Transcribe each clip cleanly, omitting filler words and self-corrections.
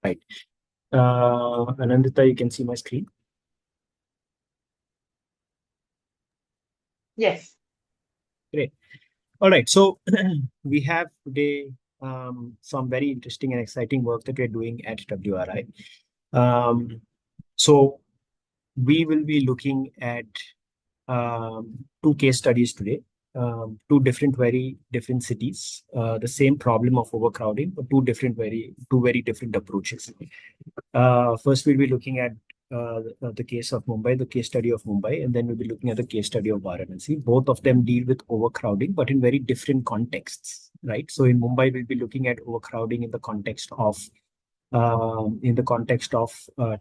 Right. Anandita, you can see my screen. Yes. Great. All right. So we have today some very interesting and exciting work that we're doing at WRI. Um, so we will be looking at two case studies today, two different, very different cities, the same problem of overcrowding, but two very different approaches. First, we'll be looking at the case of Mumbai, the case study of Mumbai, and then we'll be looking at the case study of Varanasi. Both of them deal with overcrowding, but in very different contexts, right? So in Mumbai, we'll be looking at overcrowding in the context of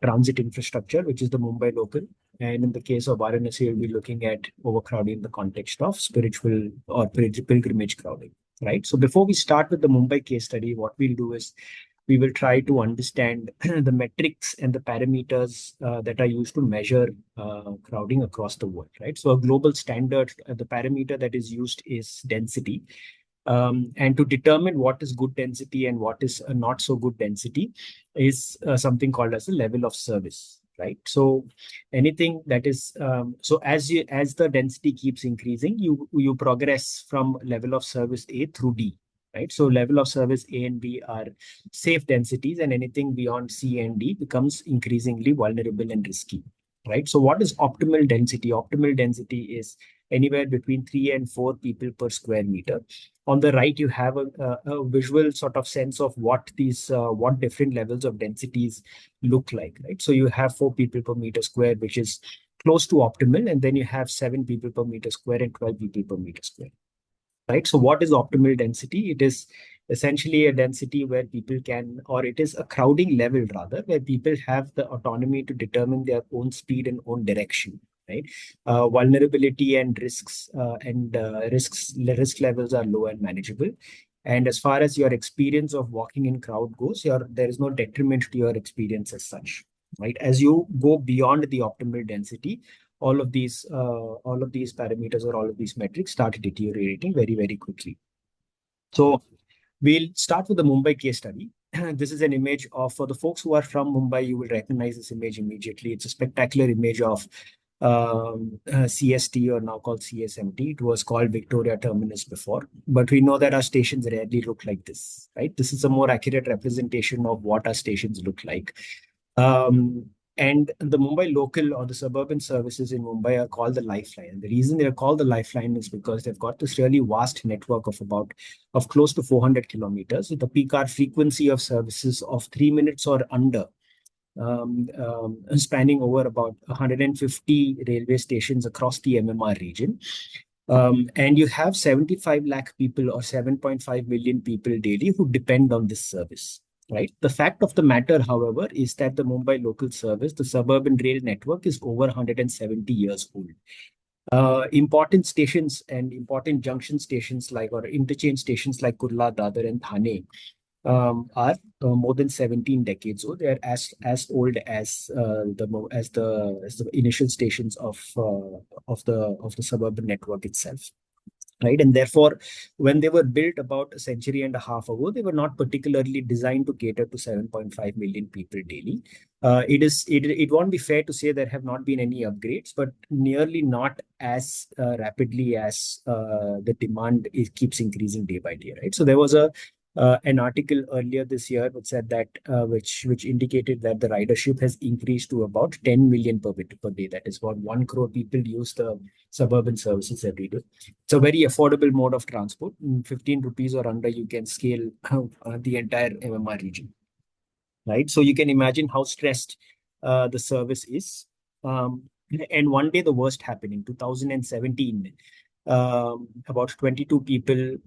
transit infrastructure, which is the Mumbai local. And in the case of Varanasi, we'll be looking at overcrowding in the context of spiritual or pilgrimage crowding, right? So before we start with the Mumbai case study, what we'll do is we will try to understand the metrics and the parameters that are used to measure crowding across the world, right? So a global standard, the parameter that is used is density. And to determine what is good density and what is not so good density is something called as a level of service, right? So anything that is so as the density keeps increasing, you progress from level of service A through D, right? So level of service A and B are safe densities, and anything beyond C and D becomes increasingly vulnerable and risky, right? So what is optimal density? Optimal density is anywhere between 3 and 4 people per square meter. On the right, you have a visual sort of sense of what different levels of densities look like, right? So you have 4 people per meter square, which is close to optimal, and then you have 7 people per meter square and 12 people per meter square, right? So what is optimal density? It is essentially a density where people can, or it is a crowding level rather, where people have the autonomy to determine their own speed and own direction, right? Vulnerability and risk levels are low and manageable. And as far as your experience of walking in crowd goes, there is no detriment to your experience as such, right? As you go beyond the optimal density, all of these parameters or all of these metrics start deteriorating very, very quickly. So we'll start with the Mumbai case study. This is an image of, for the folks who are from Mumbai, you will recognize this image immediately. It's a spectacular image of CST, or now called CSMT. It was called Victoria Terminus before, but we know that our stations rarely look like this, right? This is a more accurate representation of what our stations look like. Um, and the Mumbai local or the suburban services in Mumbai are called the Lifeline. And the reason they are called the Lifeline is because they've got this really vast network of close to 400 kilometers with a peak hour frequency of services of 3 minutes or under, spanning over about 150 railway stations across the MMR region. And you have 75 lakh people or 7.5 million people daily who depend on this service. Right. The fact of the matter, however, is that the Mumbai local service, the suburban rail network, is over 170 years old. Important stations and important junction stations like or interchange stations like Kurla, Dadar, and Thane are more than 17 decades old. They're as old as as the initial stations of the suburban network itself, right? And therefore, when they were built about a century and a half ago, they were not particularly designed to cater to 7.5 million people daily. It won't be fair to say there have not been any upgrades, but nearly not as rapidly as the demand keeps increasing day by day, right? So there was a an article earlier this year which said that which indicated that the ridership has increased to about 10 million per day. That is about 1 crore people use the suburban services every day. It's a very affordable mode of transport. 15 rupees or under, you can scale the entire MMR region, right? So you can imagine how stressed the service is. And one day the worst happened in 2017. About 22 people.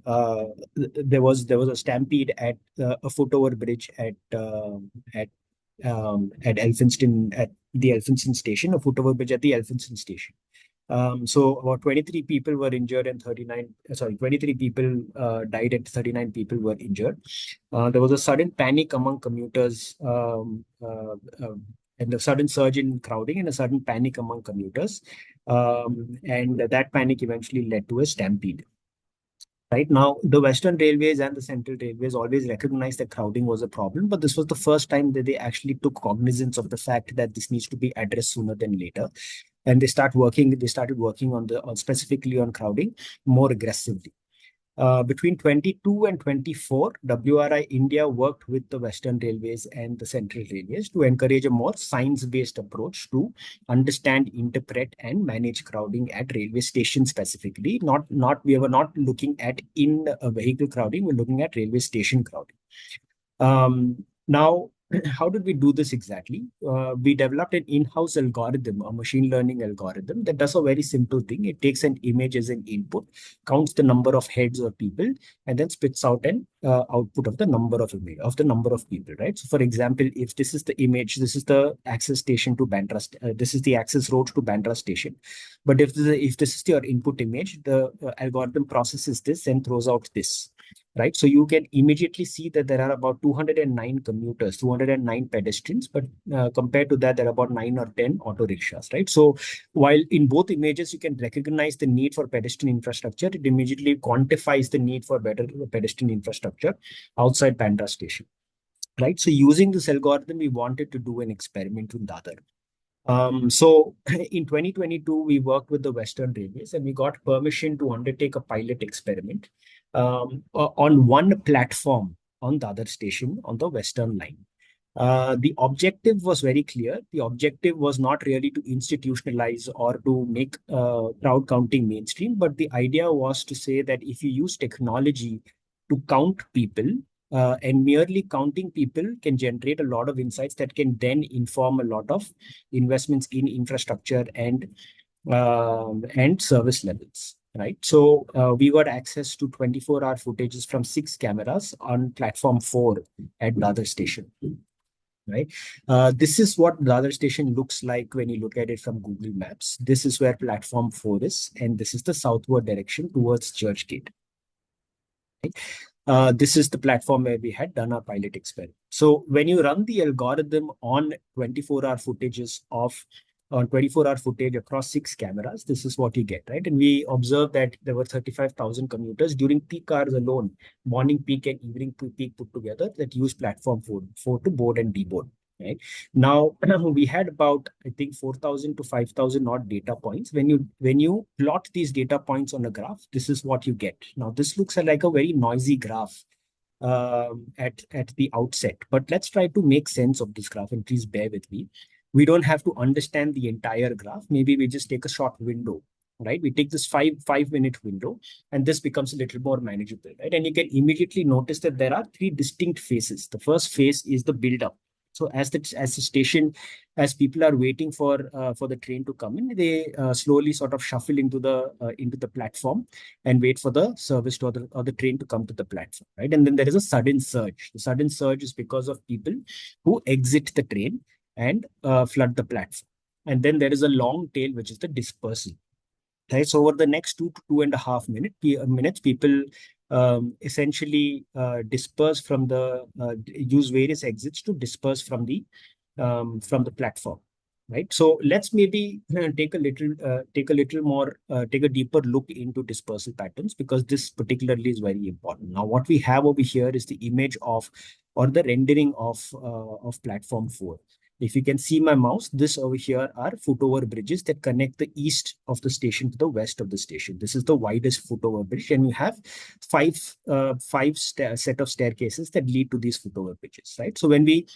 There was a stampede at a footover bridge at Elphinstone, at the Elphinstone station, a footover bridge at the Elphinstone station. So about 23 people were injured and 23 people died and 39 people were injured. There was a sudden panic among commuters, and a sudden surge in crowding and a sudden panic among commuters. And that panic eventually led to a stampede. Right now, the Western Railways and the Central Railways always recognized that crowding was a problem, but this was the first time that they actually took cognizance of the fact that this needs to be addressed sooner than later, and they started working on specifically on crowding more aggressively. Between 22 and 24, WRI India worked with the Western Railways and the Central Railways to encourage a more science-based approach to understand, interpret, and manage crowding at railway stations specifically. We were not looking at in a vehicle crowding, we're looking at railway station crowding. Now, how did we do this exactly? We developed an in-house algorithm, a machine learning algorithm that does a very simple thing. It takes an image as an input, counts the number of heads or people, and then spits out an output of the number of image of the number of people. Right. So, for example, if this is the image, this is the access station to Bandra. This is the access road to Bandra station. But if this is your input image, the algorithm processes this and throws out this, right? So you can immediately see that there are about 209 commuters, 209 pedestrians, but compared to that, there are about 9 or 10 auto rickshaws, right? So while in both images, you can recognize the need for pedestrian infrastructure, it immediately quantifies the need for better pedestrian infrastructure outside Bandra station, right? So using this algorithm, we wanted to do an experiment with Dadar. So in 2022, we worked with the Western Railways and we got permission to undertake a pilot experiment on one platform on the other station on the Western line. The objective was very clear. The objective was not really to institutionalize or to make crowd counting mainstream, but the idea was to say that if you use technology to count people, and merely counting people can generate a lot of insights that can then inform a lot of investments in infrastructure and service levels. Right. So we got access to 24-hour footages from 6 cameras on platform 4 at the other station. Right. This is what the other station looks like when you look at it from Google Maps. This is where platform 4 is, and this is the southward direction towards Churchgate. This is the platform where we had done our pilot experiment. So when you run the algorithm on 24-hour footages of on 24-hour footage across 6 cameras, this is what you get, right? And we observed that there were 35,000 commuters during peak hours alone, morning peak and evening peak put together, that use platform 4 to board and deboard. Right now, we had about, I think, 4,000 to 5,000 odd data points. When you plot these data points on a graph, this is what you get. Now, this looks like a very noisy graph at the outset, but let's try to make sense of this graph, and please bear with me. We don't have to understand the entire graph. Maybe we just take a short window, right? We take this five-minute window, and this becomes a little more manageable, right? And you can immediately notice that there are three distinct phases. The first phase is the build-up. So as people are waiting for the train to come in, they slowly sort of shuffle into the platform and wait for the service or the train to come to the platform, right? And then there is a sudden surge. The sudden surge is because of people who exit the train and flood the platform. And then there is a long tail, which is the dispersal. Right. So over the next 2 to 2.5 minutes, people essentially disperse use various exits to disperse from the platform. Right. So let's maybe take a deeper look into dispersal patterns, because this particularly is very important. Now, what we have over here is the image of, or the rendering of platform 4. If you can see my mouse, this over here are footover bridges that connect the east of the station to the west of the station. This is the widest footover bridge, and you have five set of staircases that lead to these footover bridges, right? So when we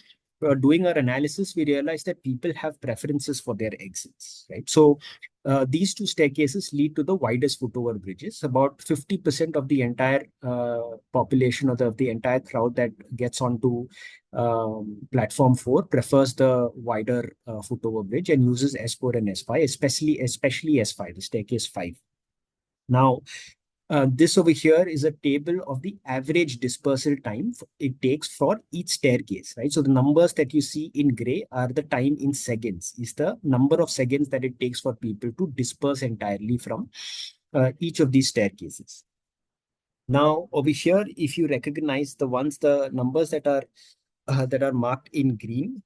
doing our analysis, we realized that people have preferences for their exits, right? So these two staircases lead to the widest footover bridges. About 50% of the entire population, or the entire crowd that gets onto platform 4 prefers the wider footover bridge and uses S4 and S5, especially S5, the staircase 5. Now, this over here is a table of the average dispersal time it takes for each staircase, right? So the numbers that you see in gray are the time in seconds, is the number of seconds that it takes for people to disperse entirely from each of these staircases. Now, over here, if you recognize the numbers that are marked in green,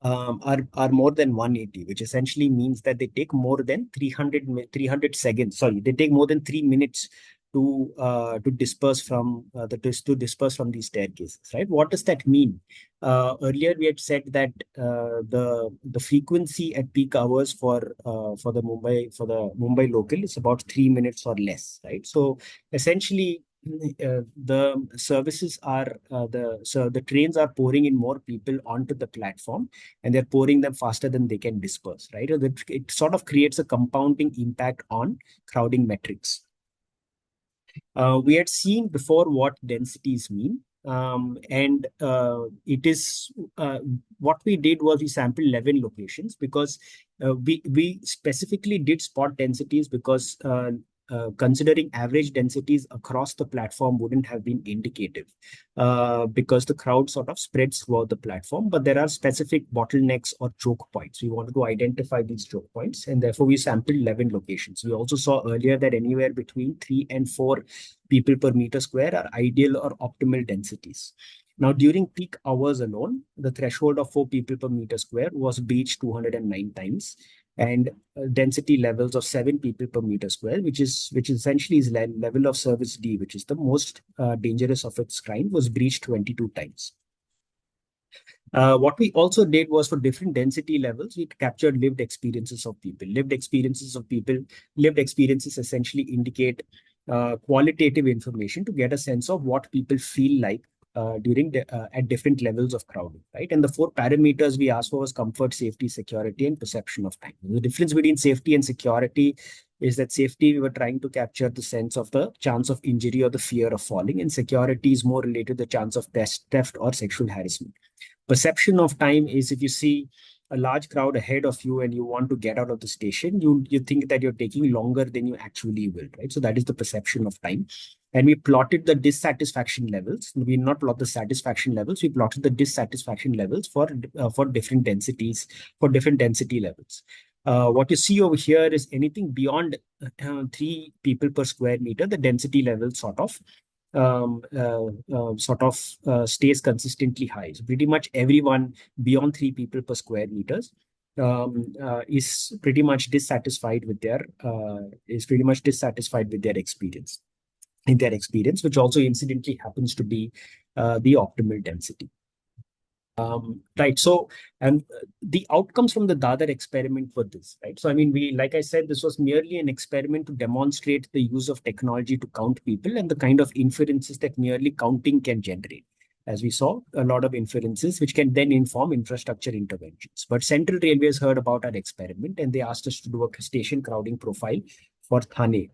are more than 180, which essentially means that they take more than 300 seconds. Sorry, they take more than 3 minutes to disperse from to disperse from these staircases, right? What does that mean? Earlier we had said that the frequency at peak hours for the Mumbai local is about 3 minutes or less, right? So essentially, the services are the trains are pouring in more people onto the platform, and they're pouring them faster than they can disperse, right? It sort of creates a compounding impact on crowding metrics. We had seen before what densities mean. And it is what we did was we sampled 11 locations because we specifically did spot densities because considering average densities across the platform wouldn't have been indicative because the crowd sort of spreads throughout the platform, but there are specific bottlenecks or choke points. We wanted to identify these choke points, and therefore we sampled 11 locations. We also saw earlier that anywhere between 3 and 4 people per meter square are ideal or optimal densities. Now, during peak hours alone, the threshold of 4 people per meter square was breached 209 times, and density levels of 7 people per meter square, which essentially is level of service D, which is the most dangerous of its kind, was breached 22 times. What we also did was for different density levels, we captured lived experiences of people. Lived experiences essentially indicate qualitative information to get a sense of what people feel like at different levels of crowding, right? And the 4 parameters we asked for was comfort, safety, security, and perception of time. The difference between safety and security is that safety, we were trying to capture the sense of the chance of injury or the fear of falling, and security is more related to the chance of theft or sexual harassment. Perception of time is if you see a large crowd ahead of you and you want to get out of the station, you think that you're taking longer than you actually will, right? So that is the perception of time. And we plotted the dissatisfaction levels. We did not plot the satisfaction levels. We plotted the dissatisfaction levels for different densities, for different density levels. What you see over here is anything beyond 3 people per square meter, the density level stays consistently high. So pretty much everyone beyond 3 people per square meters is pretty much dissatisfied with their experience, which also incidentally happens to be the optimal density. Right. So, and the outcomes from the Dadar experiment were this, right? So, I mean, like I said, this was merely an experiment to demonstrate the use of technology to count people and the kind of inferences that merely counting can generate. As we saw, a lot of inferences which can then inform infrastructure interventions. But Central Railways heard about our experiment and they asked us to do a station crowding profile for Thane.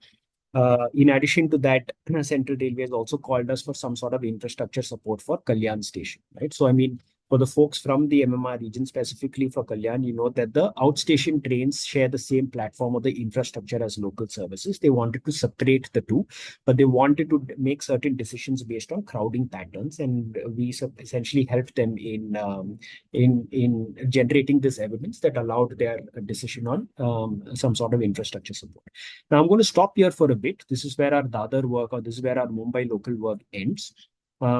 In addition to that, Central Railways also called us for some sort of infrastructure support for Kalyan station, right? So, I mean, for the folks from the MMR region, specifically for Kalyan, you know that the outstation trains share the same platform or the infrastructure as local services. They wanted to separate the two, but they wanted to make certain decisions based on crowding patterns, and we essentially helped them in generating this evidence that allowed their decision on some sort of infrastructure support. Now, I'm going to stop here for a bit. This is where our Dadar work, or this is where our Mumbai local work ends.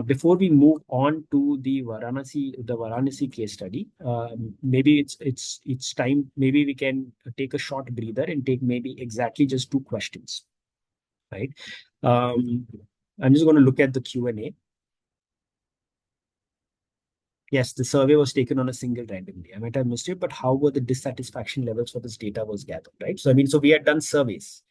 Before we move on to the Varanasi case study, maybe it's time. Maybe we can take a short breather and take maybe exactly just 2 questions, right? I'm just going to look at the Q&A. Yes, the survey was taken on a single randomly. I might have missed it, but how were the dissatisfaction levels for this data was gathered, right? So, I mean, so we had done surveys.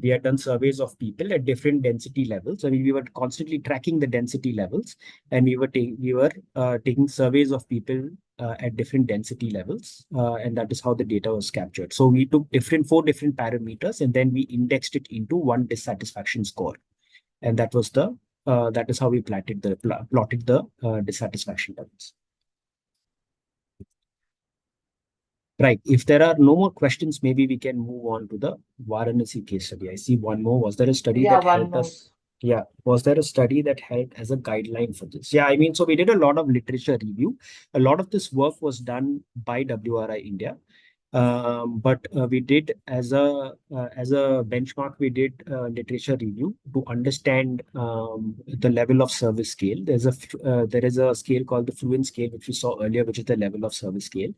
We had done surveys of people at different density levels. I mean, we were constantly tracking the density levels, and we were taking surveys of people at different density levels, and that is how the data was captured. So we took 4 different parameters, and then we indexed it into one dissatisfaction score, and that is how we plotted the dissatisfaction levels. Right. If there are no more questions, maybe we can move on to the Varanasi case study. I see one more. Was there a study that helped us? Yeah. Was there a study that helped as a guideline for this? Yeah. I mean, so we did a lot of literature review. A lot of this work was done by WRI India. But we did as a benchmark, we did literature review to understand the level of service scale. There is a scale called the fluent scale, which we saw earlier, which is the level of service scale.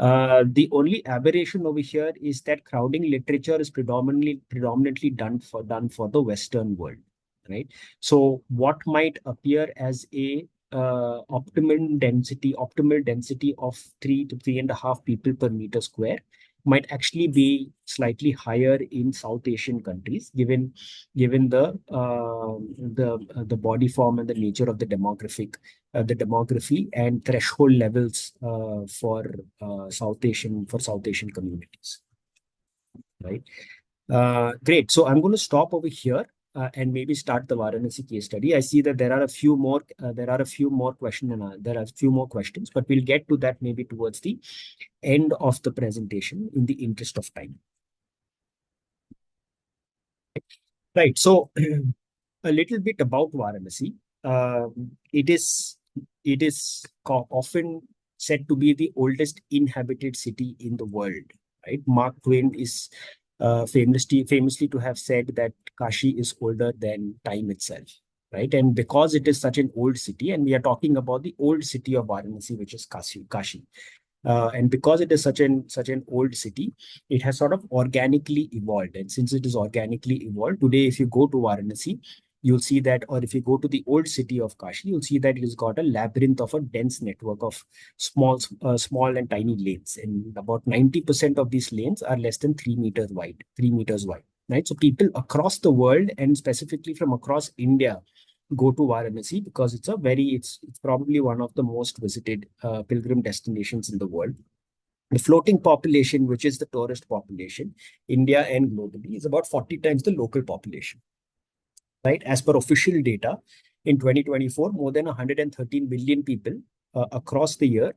The only aberration over here is that crowding literature is predominantly done for the Western world, right? So what might appear as a optimal density of 3 to 3.5 people per meter square might actually be slightly higher in South Asian countries, given the body form and the nature of the demography and threshold levels for South Asian communities, right? Great. So I'm going to stop over here and maybe start the Varanasi case study. I see that there are a few more. There are a few more questions, but we'll get to that maybe towards the end of the presentation in the interest of time. Right. So a little bit about Varanasi. It is often said to be the oldest inhabited city in the world. Right. Mark Twain is famously to have said that Kashi is older than time itself. Right. And because it is such an old city, and we are talking about the old city of Varanasi, which is Kashi. And because it is such an old city, it has sort of organically evolved. And since it is organically evolved, today, if you go to Varanasi, you'll see that, or if you go to the old city of Kashi, you'll see that it has got a labyrinth of a dense network of small and tiny lanes. And about 90% of these lanes are less than 3 meters wide. Right. So people across the world, and specifically from across India, go to Varanasi because it's probably one of the most visited pilgrim destinations in the world. The floating population, which is the tourist population, India and globally, is about 40 times the local population, right? As per official data, in 2024, more than 113 million people across the year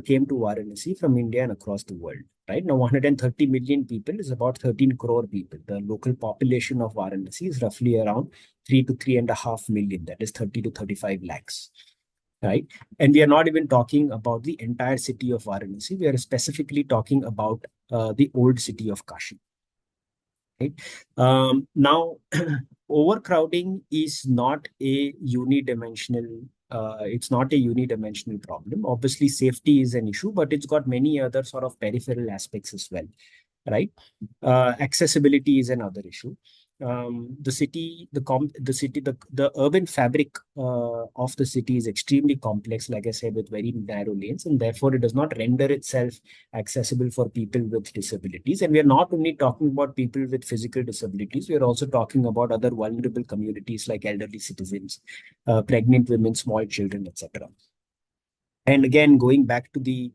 came to Varanasi from India and across the world. Right now, 130 million people is about 13 crore people. The local population of Varanasi is roughly around 3 to 3.5 million. That is 30 to 35 lakhs. Right. And we are not even talking about the entire city of Varanasi. We are specifically talking about the old city of Kashi. Right. Now, overcrowding is not a unidimensional. It's not a unidimensional problem. Obviously, safety is an issue, but it's got many other sort of peripheral aspects as well, right? Accessibility is another issue. The urban fabric of the city is extremely complex, like I said, with very narrow lanes, and therefore it does not render itself accessible for people with disabilities. And we are not only talking about people with physical disabilities, we are also talking about other vulnerable communities like elderly citizens, pregnant women, small children, etc. And again, going back to the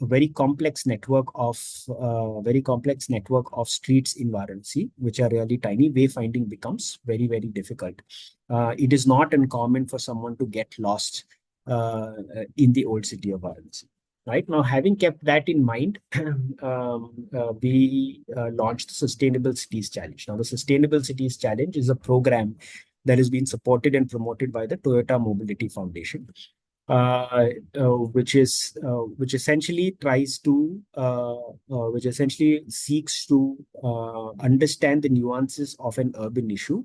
very complex network of streets in Varanasi, which are really tiny, wayfinding becomes very, very difficult. It is not uncommon for someone to get lost in the old city of Varanasi. Right now, having kept that in mind, we launched the Sustainable Cities Challenge. Now, the Sustainable Cities Challenge is a program that has been supported and promoted by the Toyota Mobility Foundation, which essentially seeks to understand the nuances of an urban issue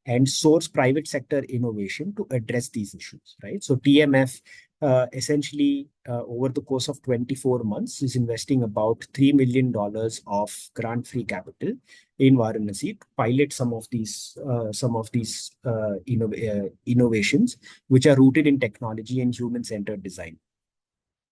and source private sector innovation to address these issues, right? So TMF essentially over the course of 24 months is investing about $3 million of grant-free capital in Varanasi to pilot some of these innovations which are rooted in technology and human-centered design.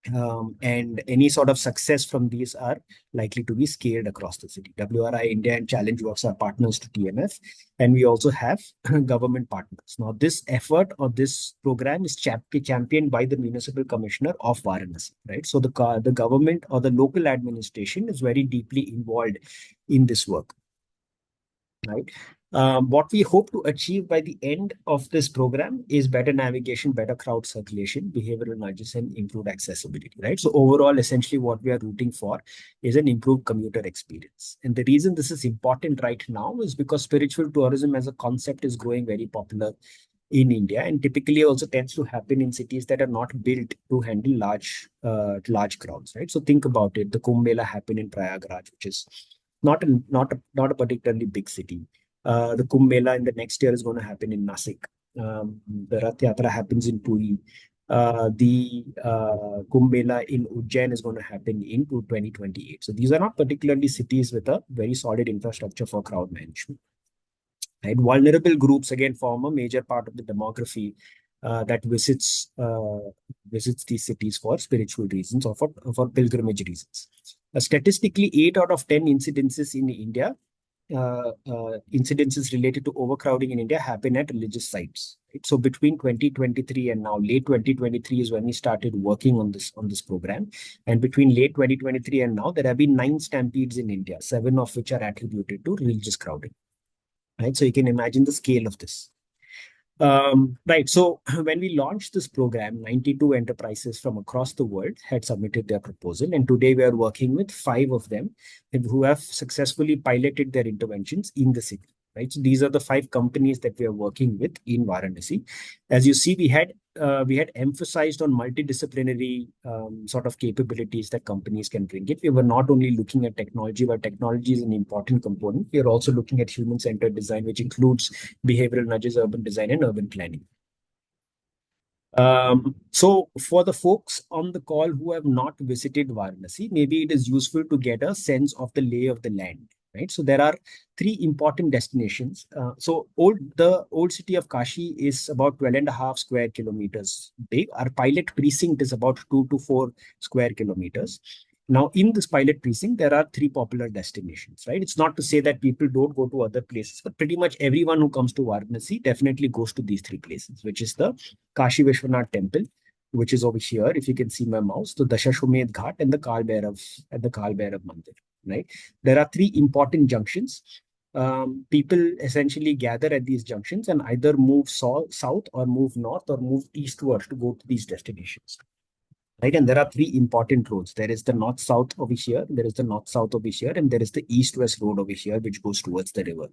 And any sort of success from these are likely to be scaled across the city. WRI India and Challenge Works are partners to TMF, and we also have government partners. Now, this effort or this program is championed by the Municipal Commissioner of Varanasi, right? So the government or the local administration is very deeply involved in this work. Right. What we hope to achieve by the end of this program is better navigation, better crowd circulation, behavioral nudges, and improved accessibility. Right. So overall, essentially, what we are rooting for is an improved commuter experience. And the reason this is important right now is because spiritual tourism as a concept is growing very popular in India, and typically also tends to happen in cities that are not built to handle large crowds. Right. So think about it. The Kumbh Mela happened in Prayagraj, which is not a particularly big city. The Kumbh Mela in the next year is going to happen in Nasik. The Rath Yatra happens in Puri. The Kumbh Mela in Ujjain is going to happen in 2028. So these are not particularly cities with a very solid infrastructure for crowd management. Right? Vulnerable groups again form a major part of the demography that visits these cities for spiritual reasons or for pilgrimage reasons. Statistically, 8 out of 10 incidences in India, incidences related to overcrowding in India, happen at religious sites. Right? So between 2023 and now, late 2023 is when we started working on this program, and between late 2023 and now, there have been 9 stampedes in India, 7 of which are attributed to religious crowding. Right, so you can imagine the scale of this. Right. So when we launched this program, 92 enterprises from across the world had submitted their proposal. And today we are working with 5 of them who have successfully piloted their interventions in the city. Right. So these are the 5 companies that we are working with in Varanasi. As you see, we had emphasized on multidisciplinary sort of capabilities that companies can bring it. We were not only looking at technology, but technology is an important component. We are also looking at human-centered design, which includes behavioral nudges, urban design, and urban planning. So for the folks on the call who have not visited Varanasi, maybe it is useful to get a sense of the lay of the land, right? So there are 3 important destinations. The old city of Kashi is about 12.5 square kilometers big. Our pilot precinct is about 2 to 4 square kilometers. Now, in this pilot precinct, there are 3 popular destinations, right? It's not to say that people don't go to other places, but pretty much everyone who comes to Varanasi definitely goes to these 3 places, which is the Kashi Vishwanath temple, which is over here. If you can see my mouse, the Dashashwamedh Ghat and the Kal Bhairav Mandir, right? There are 3 important junctions. People essentially gather at these junctions and either move south or move north or move eastward to go to these destinations. Right, and there are 3 important roads. There is the north-south over here, there is the north-south over here, and there is the east-west road over here, which goes towards the river.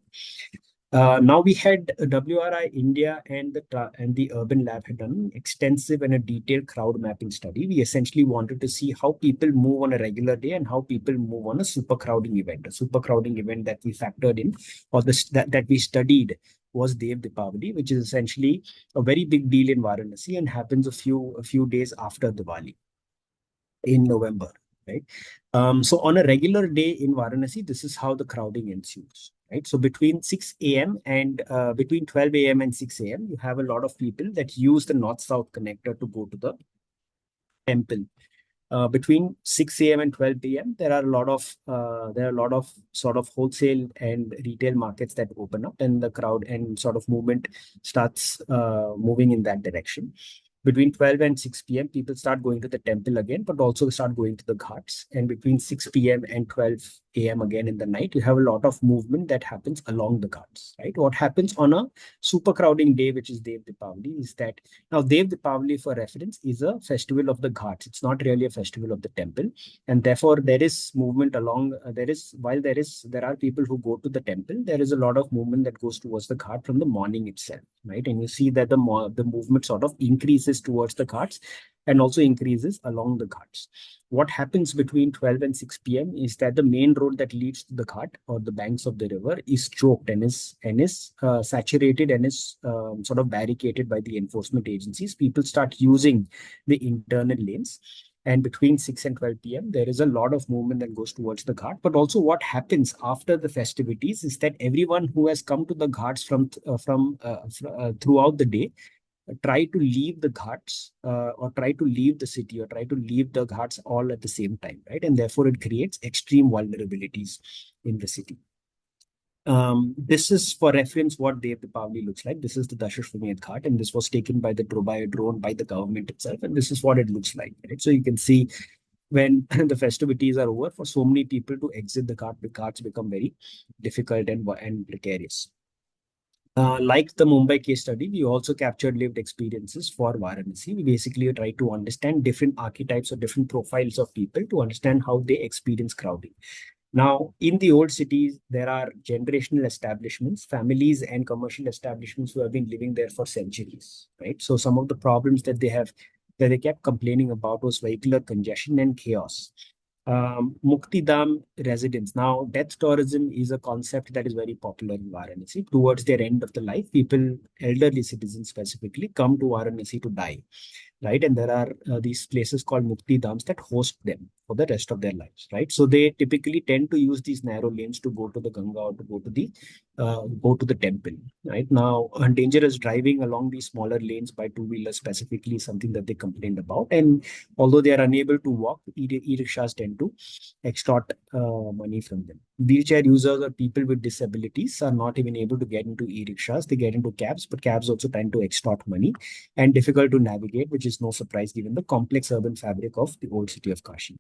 Now we had WRI India and the Urban Lab had done an extensive and a detailed crowd mapping study. We essentially wanted to see how people move on a regular day and how people move on a supercrowding event. A supercrowding event that we factored in, or that we studied, was Dev Deepavali, which is essentially a very big deal in Varanasi and happens a few days after Diwali in November, right? So on a regular day in Varanasi, this is how the crowding ensues, right? So between 6 a.m. and between 12 a.m. and 6 a.m., you have a lot of people that use the north-south connector to go to the temple. Between 6 a.m. and 12 p.m., there are a lot of sort of wholesale and retail markets that open up, and the crowd and sort of movement starts moving in that direction. Between 12 and 6 p.m., people start going to the temple again, but also start going to the ghats. And between 6 p.m. and 12 a.m. again in the night, you have a lot of movement that happens along the ghats, right? What happens on a super crowding day, which is Dev Deepavali, is that now Dev Deepavali, for reference, is a festival of the ghats. It's not really a festival of the temple, and therefore there is movement along. There are people who go to the temple. There is a lot of movement that goes towards the ghat from the morning itself, right? And you see that the movement sort of increases towards the ghats and also increases along the ghats. What happens between 12 and 6 p.m. is that the main road that leads to the ghat or the banks of the river is choked and is saturated and is sort of barricaded by the enforcement agencies. People start using the internal lanes. And between 6 and 12 p.m., there is a lot of movement that goes towards the ghat. But also, what happens after the festivities is that everyone who has come to the ghats throughout the day try to leave the ghats or try to leave the city or try to leave the ghats all at the same time, right? And therefore, it creates extreme vulnerabilities in the city. This is for reference what Dev Deepavali looks like. This is the Dashashwamedh Ghat, and this was taken by a drone by the government itself, and this is what it looks like. Right? So you can see when the festivities are over, for so many people to exit the ghat, the ghats become very difficult and precarious. Like the Mumbai case study, we also captured lived experiences for Varanasi. We basically try to understand different archetypes or different profiles of people to understand how they experience crowding. Now, in the old cities, there are generational establishments, families and commercial establishments who have been living there for centuries, right? So some of the problems that they kept complaining about was vehicular congestion and chaos. Muktidam residents. Now, death tourism is a concept that is very popular in Varanasi. Towards their end of the life, people, elderly citizens specifically, come to Varanasi to die. right? And there are these places called Mukti Dhams that host them for the rest of their lives, right? So they typically tend to use these narrow lanes to go to the Ganga or to go to the temple, right? Now, dangerous driving along these smaller lanes by two-wheelers specifically is something that they complained about. And although they are unable to walk, e-rickshaws tend to extort money from them. Wheelchair users or people with disabilities are not even able to get into e-rickshaws. They get into cabs, but cabs also tend to extort money and difficult to navigate, which is no surprise given the complex urban fabric of the old city of Kashi.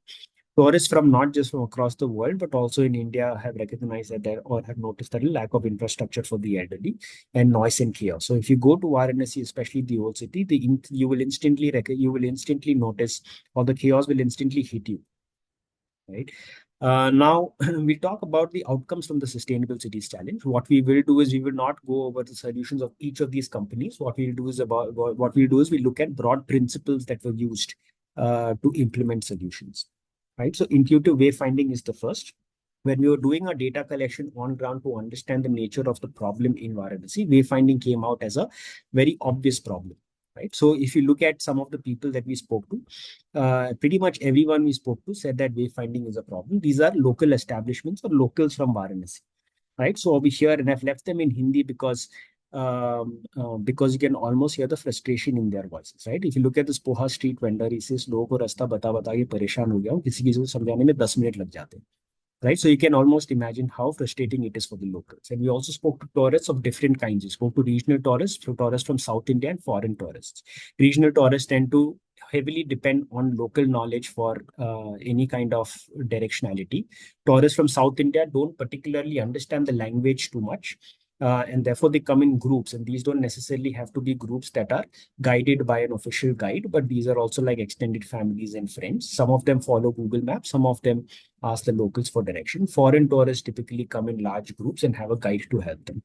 Tourists from not just from across the world, but also in India have recognized that there or have noticed that a lack of infrastructure for the elderly and noise and chaos. So if you go to Varanasi, especially the old city, you will instantly notice, or the chaos will instantly hit you, right? Now, we'll talk about the outcomes from the Sustainable Cities Challenge. What we will do is we will not go over the solutions of each of these companies. What we'll do is we look at broad principles that were used to implement solutions, right? So intuitive wayfinding is the first. When we were doing our data collection on ground to understand the nature of the problem in Varanasi, wayfinding came out as a very obvious problem, right? So if you look at some of the people that we spoke to, pretty much everyone we spoke to said that wayfinding is a problem. These are local establishments or locals from Varanasi, right? So over here, and I've left them in Hindi because you can almost hear the frustration in their voices, right? If you look at this Poha street vendor, he says, "लोगों को रास्ता बता बता के परेशान हो गया हूँ, किसी किसी को समझाने में 10 मिनट लग जाते हैं." Right? So you can almost imagine how frustrating it is for the locals. And we also spoke to tourists of different kinds. We spoke to regional tourists from South India, and foreign tourists. Regional tourists tend to heavily depend on local knowledge for any kind of directionality. Tourists from South India don't particularly understand the language too much. And therefore, they come in groups, and these don't necessarily have to be groups that are guided by an official guide, but these are also like extended families and friends. Some of them follow Google Maps, some of them ask the locals for direction. Foreign tourists typically come in large groups and have a guide to help them,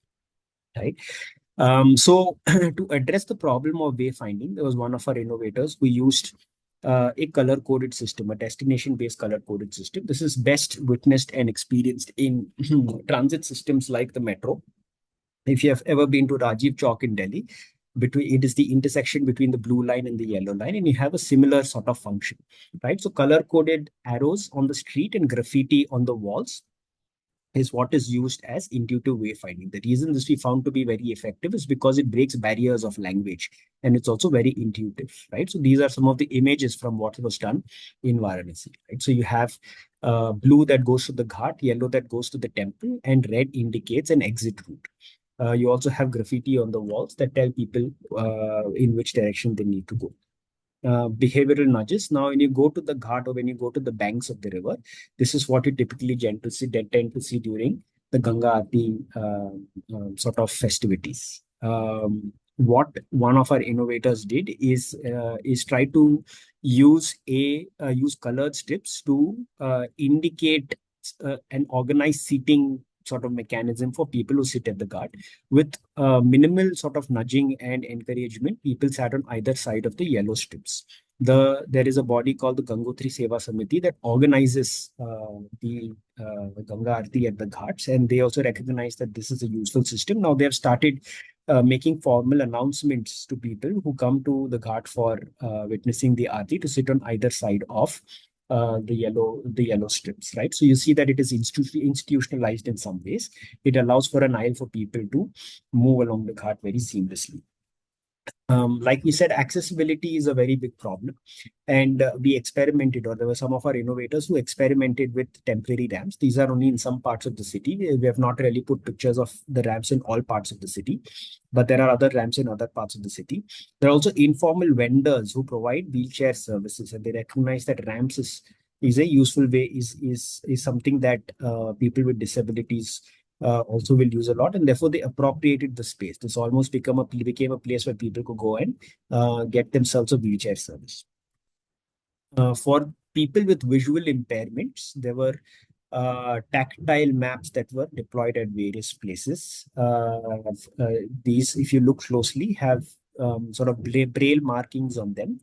right? So to address the problem of wayfinding, there was one of our innovators who used a color-coded system, a destination-based color-coded system. This is best witnessed and experienced in transit systems like the metro. If you have ever been to Rajiv Chowk in Delhi, between it is the intersection between the blue line and the yellow line, and you have a similar sort of function, right? So color-coded arrows on the street and graffiti on the walls is what is used as intuitive wayfinding. The reason this we found to be very effective is because it breaks barriers of language, and it's also very intuitive, right? So these are some of the images from what was done in Varanasi, right? So you have blue that goes to the ghat, yellow that goes to the temple, and red indicates an exit route. You also have graffiti on the walls that tell people in which direction they need to go. Behavioral nudges. Now, when you go to the ghat or when you go to the banks of the river, this is what you typically tend to see during the Ganga Aarti sort of festivities. What one of our innovators did is try to use colored strips to indicate an organized seating sort of mechanism for people who sit at the ghat. With minimal sort of nudging and encouragement, people sat on either side of the yellow strips. There is a body called the Gangotri Seva Samiti that organizes the Ganga Aarti at the ghats, and they also recognize that this is a useful system. Now they have started making formal announcements to people who come to the ghat for witnessing the Aarti to sit on either side of the yellow strips, right? So you see that it is institutionalized in some ways. It allows for an aisle for people to move along the ghat very seamlessly. Like we said, accessibility is a very big problem, and we experimented, or there were some of our innovators who experimented with temporary ramps. These are only in some parts of the city. We have not really put pictures of the ramps in all parts of the city, but there are other ramps in other parts of the city. There are also informal vendors who provide wheelchair services, and they recognize that ramps is a useful way, is something that people with disabilities also will use a lot, and therefore they appropriated the space. This almost became a place where people could go and get themselves a wheelchair service. For people with visual impairments, there were tactile maps that were deployed at various places. These, if you look closely, have sort of braille markings on them,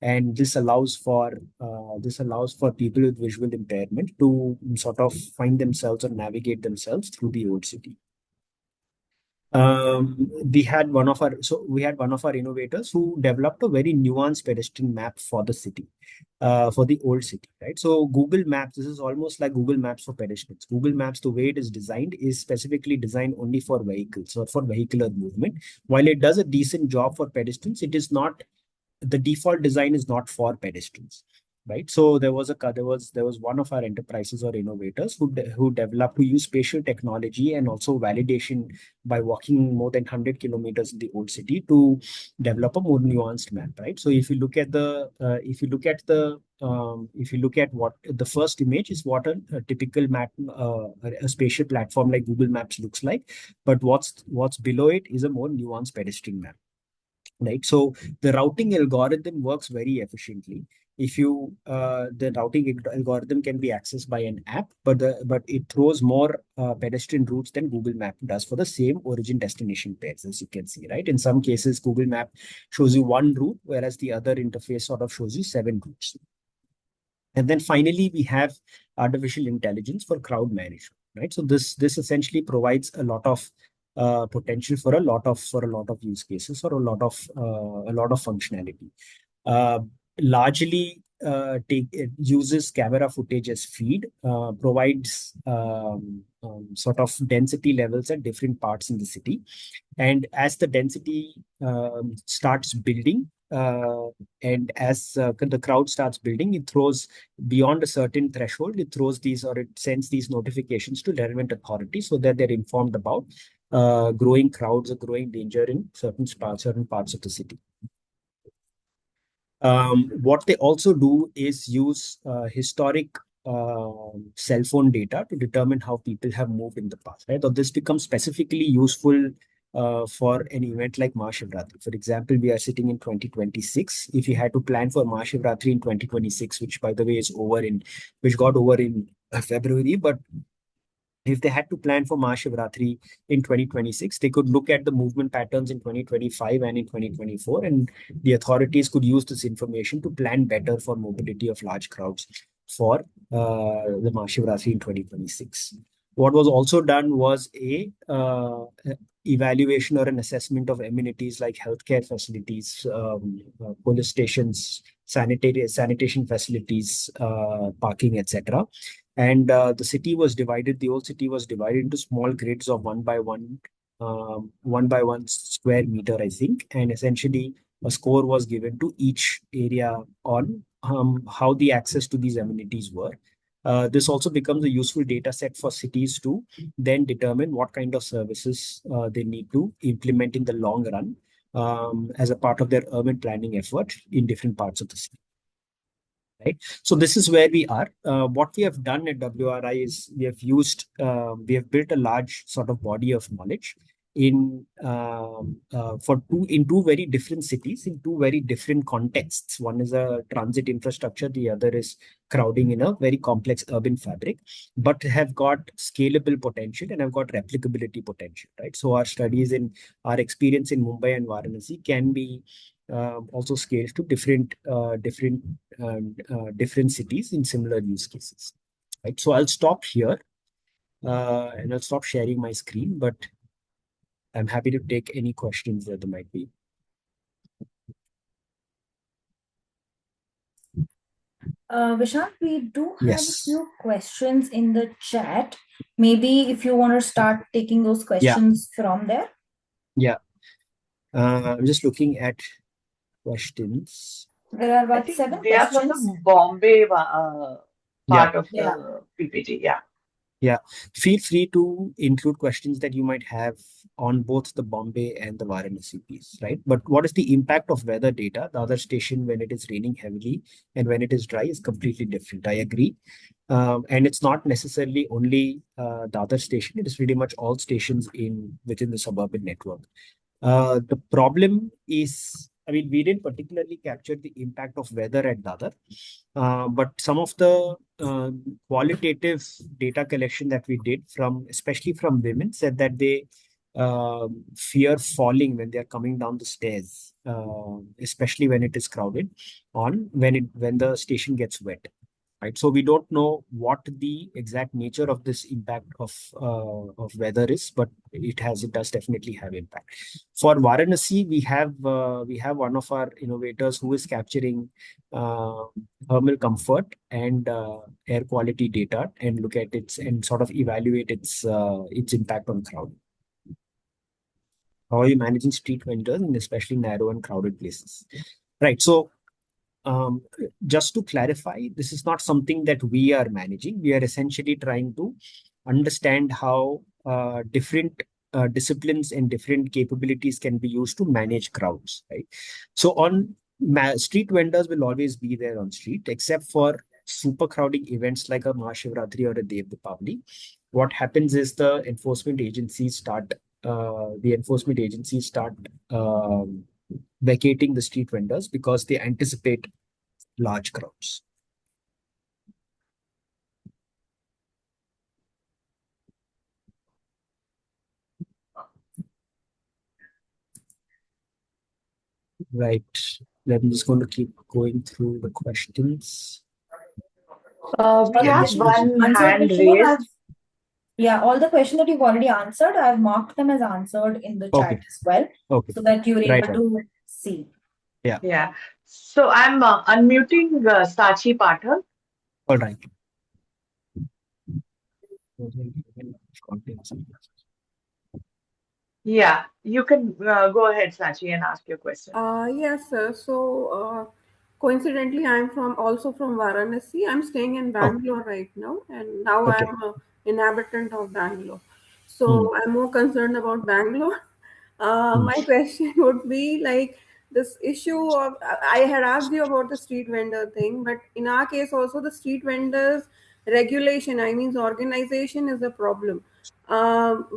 and this allows for people with visual impairment to sort of find themselves or navigate themselves through the old city. We had one of our innovators who developed a very nuanced pedestrian map for the city, for the old city, right? So Google Maps, this is almost like Google Maps for pedestrians. Google Maps, the way it is designed, is specifically designed only for vehicles or for vehicular movement. While it does a decent job for pedestrians, it is not, the default design is not for pedestrians, right? So there was one of our enterprises or innovators who developed, to use spatial technology and also validation by walking more than 100 kilometers in the old city to develop a more nuanced map, right? So if you look at what the first image is, what a typical map, a spatial platform like Google Maps looks like, but what's below it is a more nuanced pedestrian map, right? So the routing algorithm works very efficiently. If you The routing algorithm can be accessed by an app, but it throws more pedestrian routes than Google Map does for the same origin destination pairs, as you can see, right? In some cases, Google Map shows you one route, whereas the other interface sort of shows you seven routes. And then finally, we have artificial intelligence for crowd management, right? So this essentially provides a lot of potential for a lot of use cases, or a lot of functionality. Uh, Largely, it uses camera footage as feed, provides sort of density levels at different parts in the city, and as the density starts building, and as the crowd starts building, it throws beyond a certain threshold, it throws these, or it sends these notifications to relevant authorities so that they're informed about growing crowds or growing danger in certain parts of the city. What they also do is use historic cell phone data to determine how people have moved in the past, right? So this becomes specifically useful for an event like Mahashivratri. For example, we are sitting in 2026. If you had to plan for Mahashivratri in 2026, which by the way which got over in February, but if they had to plan for Mahashivratri in 2026, they could look at the movement patterns in 2025 and in 2024, and the authorities could use this information to plan better for mobility of large crowds for the Mahashivratri in 2026. What was also done was a evaluation or an assessment of amenities like healthcare facilities, police stations, sanitation facilities, parking, etc. And the old city was divided into small grids of 1 by 1 square meter, I think. And essentially, a score was given to each area on how the access to these amenities were. This also becomes a useful data set for cities to then determine what kind of services they need to implement in the long run, as a part of their urban planning effort in different parts of the city. Right. So this is where we are. What we have done at WRI is we have built a large sort of body of knowledge in two very different cities, in two very different contexts. One is a transit infrastructure, the other is crowding in a very complex urban fabric, but have got scalable potential and have got replicability potential, right? So our experience in Mumbai and Varanasi can be also scaled to different cities in similar use cases. Right. So I'll stop here, and I'll stop sharing my screen, but I'm happy to take any questions that there might be. Vishal, we do have a Yes. few questions in the chat. Maybe if you want to start taking those questions from there. Yeah. I'm just looking at questions. There are I about think 7 they are from questions. the Bombay Yeah. part of Yeah. the PPT. Yeah. Yeah. Feel free to include questions that you might have on both the Bombay and the Varanasi piece, right? But what is the impact of weather data? The other station, when it is raining heavily and when it is dry, is completely different. I agree. And it's not necessarily only the other station, it is pretty much all stations within the suburban network. The problem is, I mean, we didn't particularly capture the impact of weather at Dadar, but some of the qualitative data collection that we did especially from women, said that they fear falling when they are coming down the stairs, especially when it is crowded, when the station gets wet. right? So we don't know what the exact nature of this impact of weather is, but it does definitely have impact. For Varanasi, we have one of our innovators who is capturing uh, thermal comfort and air quality data and look at its and sort of evaluate its impact on crowd. How are you managing street vendors in especially narrow and crowded places? Right. So um, just to clarify, this is not something that we are managing. We are essentially trying to understand how different disciplines and different capabilities can be used to manage crowds, right? So street vendors will always be there on street, except for super crowding events like a Mahashivratri or a Dev Deepavali. What happens is the enforcement agencies start vacating the street vendors because they anticipate large crowds. Right. I'm just going to keep going through the questions. We have one hand raised. Yeah, all the questions that you've already answered, I've marked them as answered in the chat as well, so that you're able to see. Yeah. Yeah. So I'm unmuting Sachi Pathak. All right. Yeah, you can go ahead, Sachi, and ask your question. Yes, sir. So, coincidentally, I'm also from Varanasi. I'm staying in Bangalore right now, and now Okay. I'm an inhabitant of Bangalore. So, I'm more concerned about Bangalore. My question would be like this issue of I had asked you about the street vendor thing, but in our case also the street vendors regulation, I mean organization is a problem.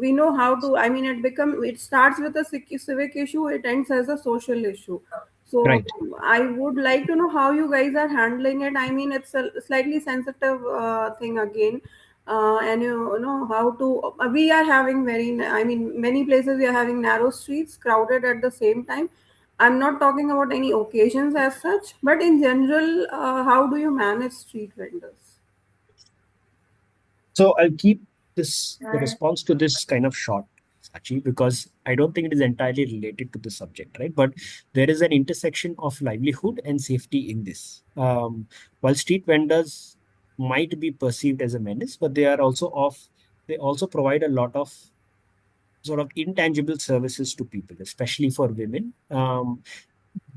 We know how to, I mean it starts with a civic issue, it ends as a social issue. So Right. I would like to know how you guys are handling it. I mean it's a slightly sensitive thing again. And you know how to we are having I mean many places we are having narrow streets crowded at the same time. I'm not talking about any occasions as such, but in general, how do you manage street vendors? So I'll keep the response to this kind of short, Sachi, because I don't think it is entirely related to the subject, right? But there is an intersection of livelihood and safety in this. While street vendors might be perceived as a menace, but they also provide a lot of sort of intangible services to people, especially for women.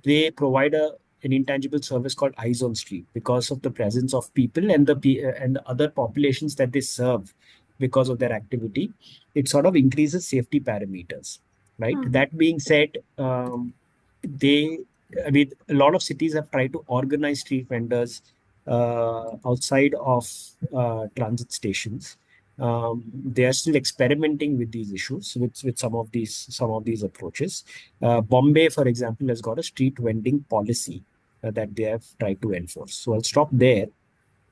They provide an intangible service called eyes on street because of the presence of people and the other populations that they serve because of their activity. It sort of increases safety parameters, right? That being said, they I mean a lot of cities have tried to organize street vendors outside of transit stations. They are still experimenting with these issues with some of these approaches. Bombay, for example, has got a street vending policy that they have tried to enforce. So I'll stop there.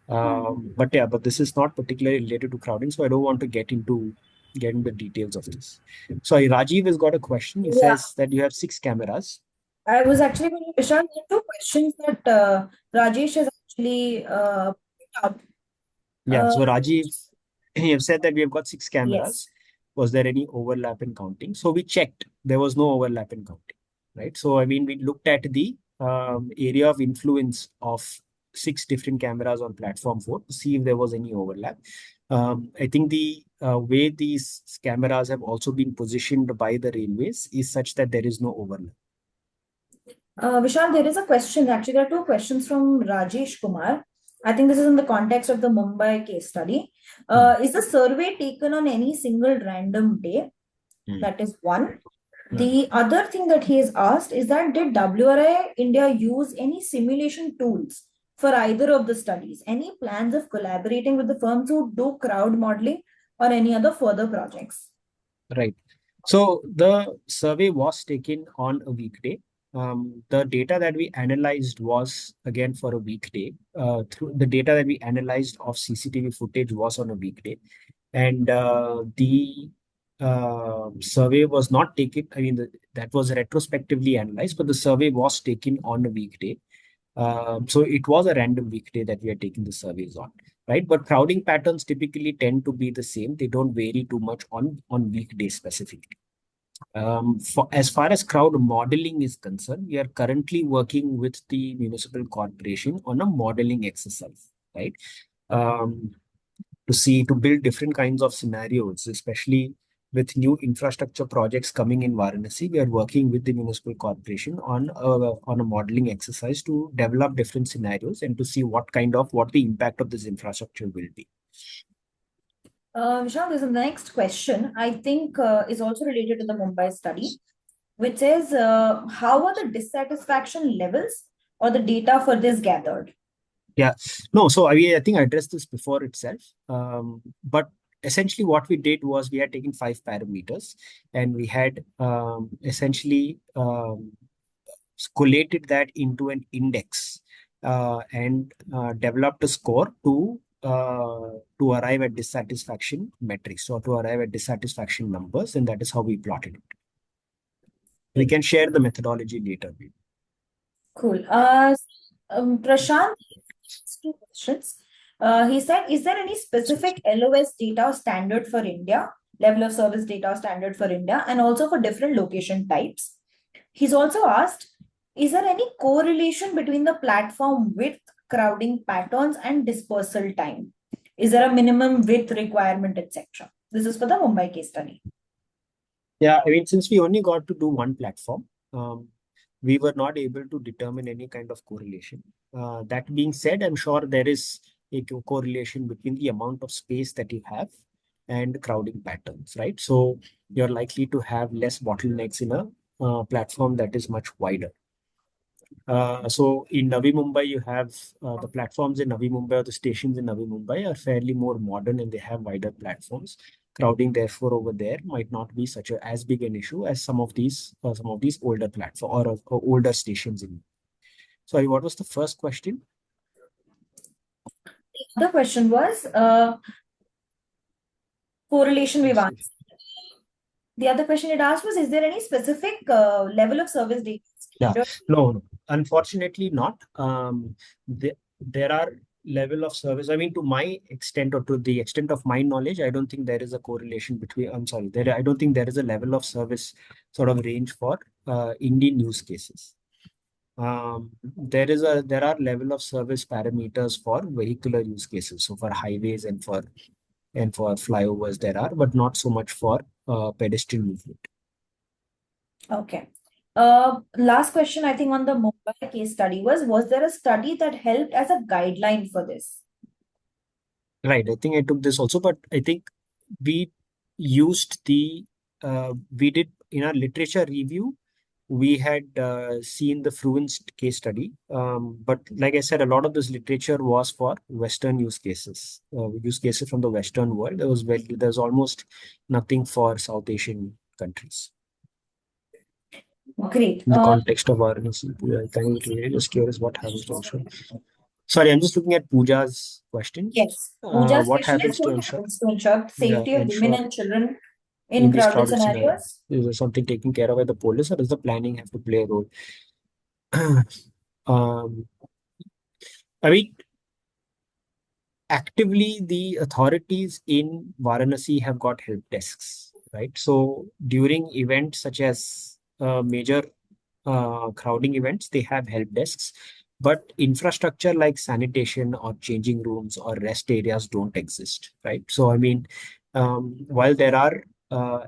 But this is not particularly related to crowding, so I don't want to get into details of this. Sorry, Rajiv has got a question. He says that you have 6 cameras. I was actually going to Vishal, there are two questions that Rajesh has actually put up. Yeah. So Rajiv, you have said that we have got 6 cameras. Yes. Was there any overlap in counting? So we checked. There was no overlap in counting, right? So I mean, we looked at the area of influence of 6 different cameras on platform 4 to see if there was any overlap. I think the way these cameras have also been positioned by the railways is such that there is no overlap. Vishal, there is a question. Actually, there are two questions from Rajesh Kumar. I think this is in the context of the Mumbai case study. Is the survey taken on any single random day? That is one. The other thing that he has asked is that did WRI India use any simulation tools for either of the studies? Any plans of collaborating with the firms who do crowd modeling or any other further projects? Right. So the survey was taken on a weekday. The data that we analyzed was again for a weekday. Through the data that we analyzed of CCTV footage was on a weekday, and the survey was not taken. I mean, that was retrospectively analyzed, but the survey was taken on a weekday. So it was a random weekday that we are taking the surveys on, right? But crowding patterns typically tend to be the same. They don't vary too much on weekdays specifically. As far as crowd modeling is concerned, we are currently working with the municipal corporation on a modeling exercise, right? Um, to build different kinds of scenarios, especially with new infrastructure projects coming in Varanasi. We are working with the municipal corporation on a modeling exercise to develop different scenarios and to see what the impact of this infrastructure will be. Vishal, there's a next question, I think is also related to the Mumbai study, which says, how are the dissatisfaction levels or the data for this gathered? Yeah, no, so I think I addressed this before itself. But essentially, what we did was we had taken 5 parameters and we had essentially collated that into an index and developed a score to arrive at dissatisfaction metrics, so to arrive at dissatisfaction numbers, and that is how we plotted it. We can share the methodology later. Cool. Prashant, two questions. He said, is there any specific LOS data standard for India, level of service data standard for India, and also for different location types? He's also asked, is there any correlation between the platform width, crowding patterns, and dispersal time? Is there a minimum width requirement, etc.? This is for the Mumbai case study. Yeah, I mean, since we only got to do one platform, we were not able to determine any kind of correlation. That being said, I'm sure there is a correlation between the amount of space that you have and crowding patterns, right? So you're likely to have less bottlenecks in a platform that is much wider. So in Navi Mumbai, you have the platforms in Navi Mumbai or the stations in Navi Mumbai are fairly more modern and they have wider platforms. Crowding, therefore, over there might not be as big an issue as some of these older platform or older stations in. Sorry, what was the first question? The question was correlation we've answered. The other question it asked was, is there any specific level of service data? Yeah, no, unfortunately not. There are level of service. I mean, to my extent or to the extent of my knowledge, I don't think there is a correlation between, I don't think there is a level of service sort of range for Indian use cases. There are level of service parameters for vehicular use cases. So for highways and for flyovers there are, but not so much for pedestrian movement. Okay. Last question, I think, on the Mumbai case study was there a study that helped as a guideline for this? Right. I think I took this also, but I think we used we did in our literature review, we had seen the Fluence case study. But like I said, a lot of this literature was for Western use cases from the Western world. There's almost nothing for South Asian countries. Great. In the context of our just curious what happens to ensure. Sorry, I'm just looking at Pooja's question. Yes. Pooja's what question happens is to ensure safety of women and children in these crowded scenarios? Is there something taken care of by the police, or does the planning have to play a role? I mean, actively, the authorities in Varanasi have got help desks, right? So during events such as major crowding events, they have help desks, but infrastructure like sanitation or changing rooms or rest areas don't exist, right? So I mean, while there are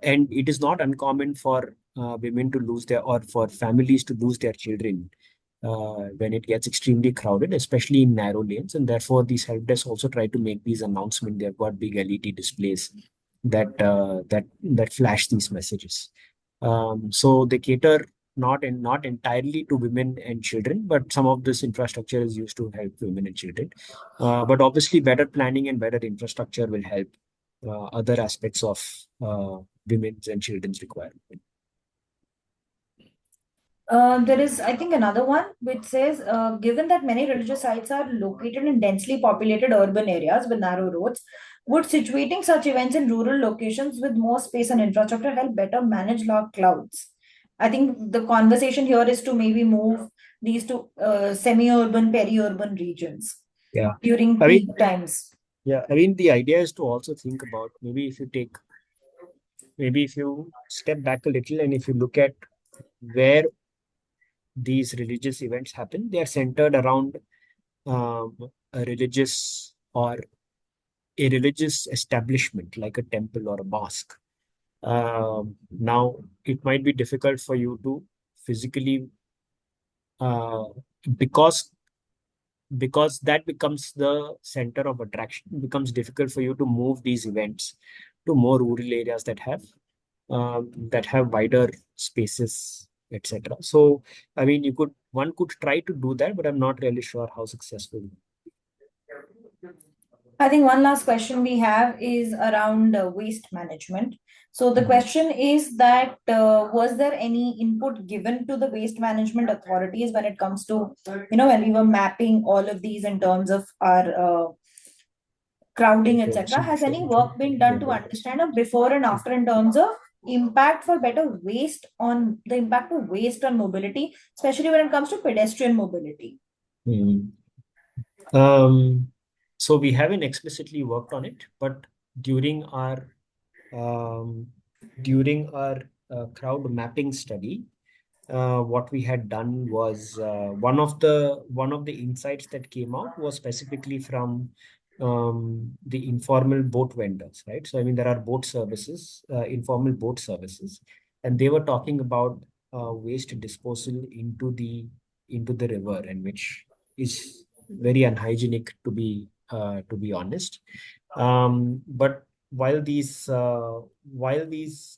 and it is not uncommon for women to lose or for families to lose their children when it gets extremely crowded, especially in narrow lanes. And therefore, these help desks also try to make these announcements. They've got big LED displays that flash these messages. So they cater not entirely to women and children, but some of this infrastructure is used to help women and children. But obviously, better planning and better infrastructure will help other aspects of women's and children's requirement. There is, I think, another one which says, given that many religious sites are located in densely populated urban areas with narrow roads, would situating such events in rural locations with more space and infrastructure help better manage large crowds? I think the conversation here is to maybe move these two semi-urban, peri-urban regions Yeah. during I peak mean, times. yeah, I mean, the idea is to also think about maybe if you step back a little and if you look at where these religious events happen, they are centered around um, a religious or a religious establishment like a temple or a mosque. Now, it might be difficult for you to physically, uh, because that becomes the center of attraction. It becomes difficult for you to move these events to more rural areas that have wider spaces, etc. So, I mean, one could try to do that, but I'm not really sure how successful. I think one last question we have is around waste management. So the question is that was there any input given to the waste management authorities when it comes to, when we were mapping all of these in terms of our crowding, etc. Has any work been done to understand a before and after in terms of impact for better waste on the impact of waste on mobility, especially when it comes to pedestrian mobility? Hmm. So we haven't explicitly worked on it, but during our um, crowd mapping study, what we had done was one of the insights that came out was specifically from the informal boat vendors, right? So I mean, there are boat services, informal boat services, and they were talking about waste disposal into the river, and which is very unhygienic to be honest. But while these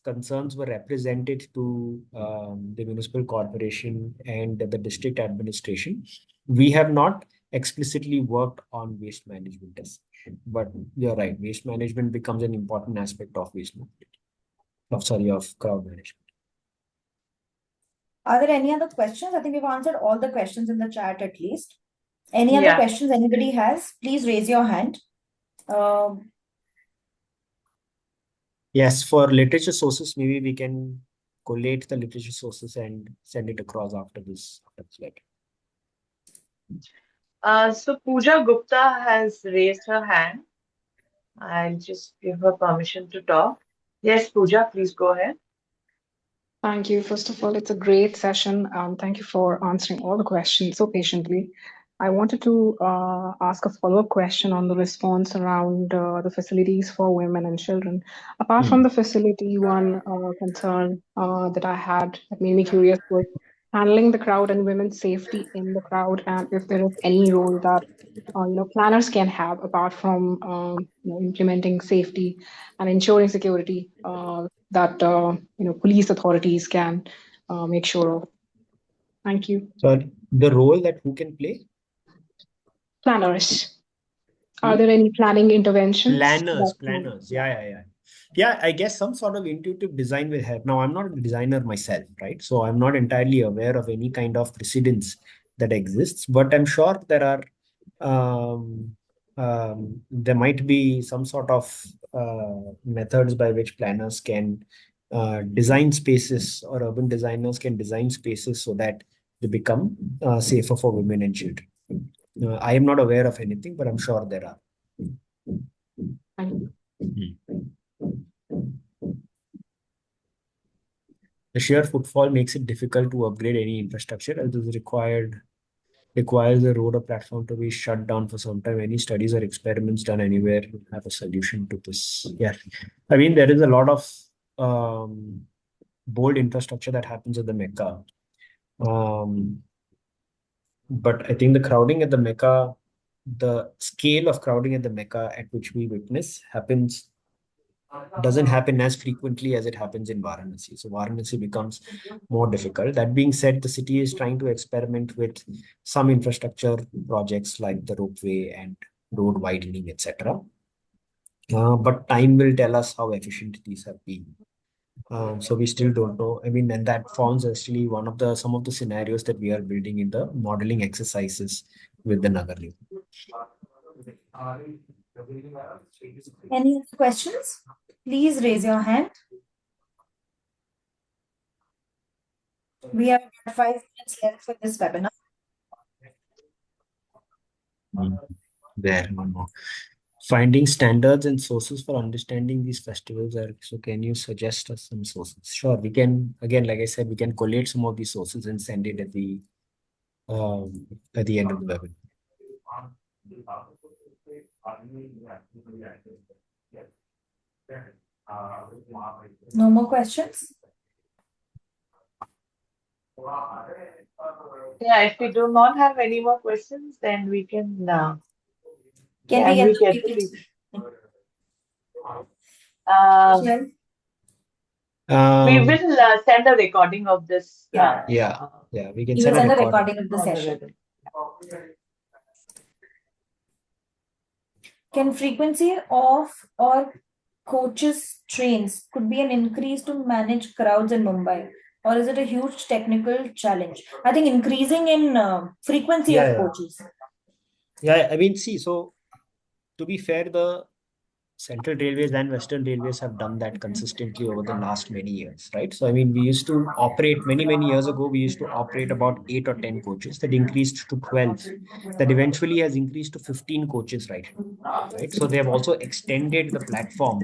concerns were represented to the municipal corporation and the district administration, we have not explicitly worked on waste management as such. But you're right, waste management becomes an important aspect of waste management, of crowd management. Are there any other questions? I think we've answered all the questions in the chat at least. Any other Yeah. questions anybody has? Please raise your hand. Yes, for literature sources, maybe we can collate the literature sources and send it across after this letter. So Pooja Gupta has raised her hand. I'll just give her permission to talk. Yes, Pooja, please go ahead. Thank you. First of all, it's a great session. Thank you for answering all the questions so patiently. I wanted to ask a follow-up question on the response around the facilities for women and children. Apart from the facility, one concern that I had that made me curious was handling the crowd and women's safety in the crowd, and if there is any role that planners can have apart from implementing safety and ensuring security that police authorities can make sure of. Thank you. So the role that who can play? Planners. Are there any planning interventions? Planners. Yeah, I guess some sort of intuitive design will help. Now, I'm not a designer myself, right? So I'm not entirely aware of any kind of precedence that exists, but I'm sure there might be some sort of methods by which planners can design spaces, or urban designers can design spaces so that they become safer for women and children. I am not aware of anything, but I'm sure there are. Thank you. The sheer footfall makes it difficult to upgrade any infrastructure, as is requires the road or platform to be shut down for some time. Any studies or experiments done anywhere have a solution to this? Yeah, I mean, there is a lot of bold infrastructure that happens at the Mecca. But I think the crowding at the Mecca, the scale of crowding at the Mecca at which we witness doesn't happen as frequently as it happens in Varanasi. So Varanasi becomes more difficult. That being said, the city is trying to experiment with some infrastructure projects like the ropeway and road widening, etc. But time will tell us how efficient these have been. So we still don't know. I mean, and that forms actually some of the scenarios that we are building in the modeling exercises with the Nagar Link. Any other questions? Please raise your hand. We have 5 minutes left for this webinar. There, no more. Finding standards and sources for understanding these festivals are, so can you suggest us some sources? Sure, we can, again, like I said, we can collate some of these sources and send it at the end of the webinar. No more questions? Yeah, if we do not have any more questions, then we can Can we get get the the PPT? we Um, will send a recording of this. Yeah. yeah, we can You will send a send a recording. recording of the on the session. webinar. Can frequency of or coaches trains could be an increase to manage crowds in Mumbai, or is it a huge technical challenge? I think increasing in frequency of Yeah. coaches. Yeah, I mean, see, so to be fair, the Central Railways and Western Railways have done that consistently over the last many years, right? So, I mean, we used to operate many years ago, we used to operate about 8 or 10 coaches that increased to 12, that eventually has increased to 15 coaches right now, right? So, they have also extended the platform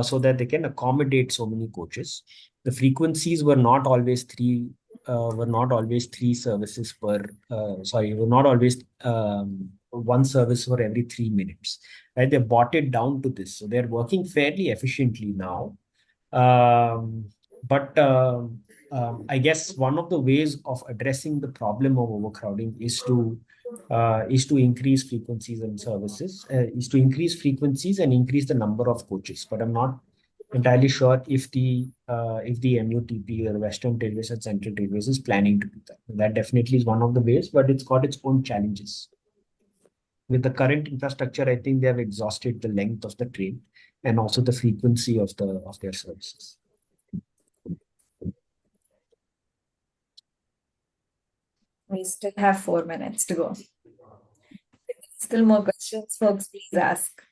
so that they can accommodate so many coaches. The frequencies were not always three services per, were not always one service for every 3 minutes. Right? They brought it down to this. So they're working fairly efficiently now. Um, but I guess one of the ways of addressing the problem of overcrowding is to increase frequencies and services, is to increase frequencies and increase the number of coaches. But I'm not entirely sure if the MUTP or Western Railways and Central Railways is planning to do that. That definitely is one of the ways, but it's got its own challenges. With the current infrastructure, I think they have exhausted the length of the train and also the frequency of their services. We still have 4 minutes to go. Still more questions, folks, please ask.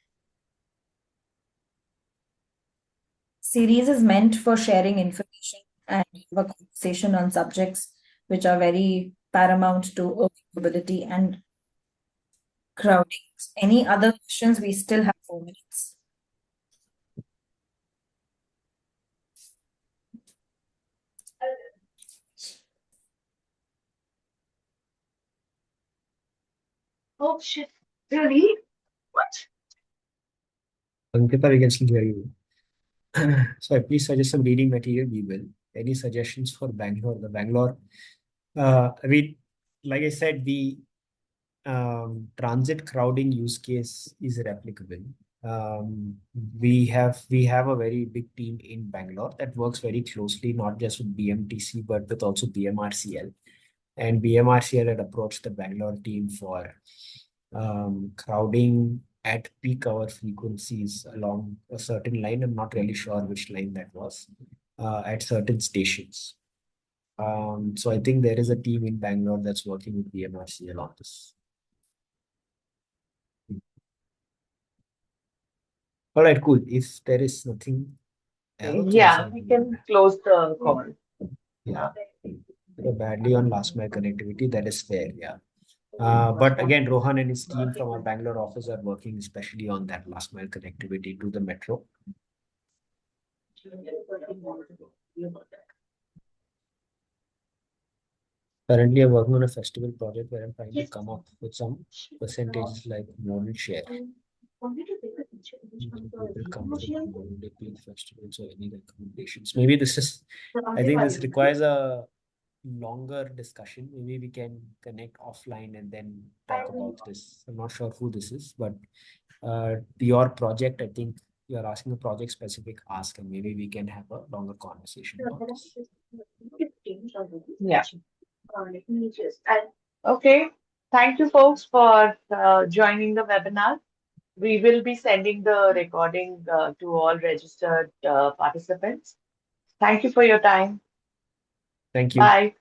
Series is meant for sharing information and have a conversation on subjects which are very paramount to urban mobility and crowding. Any other questions? We still have 4 minutes. Oh shit! Really? What? Ankita, we can still hear you. So please suggest some reading material. We will. Any suggestions for Bangalore? The Bangalore, I mean, like I said, the transit crowding use case is replicable. We have a very big team in Bangalore that works very closely, not just with BMTC, but with also BMRCL. And BMRCL had approached the Bangalore team for crowding at peak hour frequencies along a certain line. I'm not really sure which line that was, at certain stations. So I think there is a team in Bangalore that's working with BMRCL on this. All right, cool. If there is nothing else, Yeah, we can close the call. Yeah. Badly on last mile connectivity, that is fair. Yeah. But again, Rohan and his team from our Bangalore office are working especially on that last mile connectivity to the metro. Currently, I'm working on a festival project where I'm trying to come up with some percentages like modal share. People comfortable when they pay the festival, so any recommendations? Maybe this is, I think this requires a longer discussion. Maybe we can connect offline and then talk about this. I'm not sure who this is, but your project, I think you're asking a project specific ask, and maybe we can have a longer conversation about this. Yeah. Okay. Thank you, folks, for joining the webinar. We will be sending the recording to all registered participants. Thank you for your time. Thank you. Bye.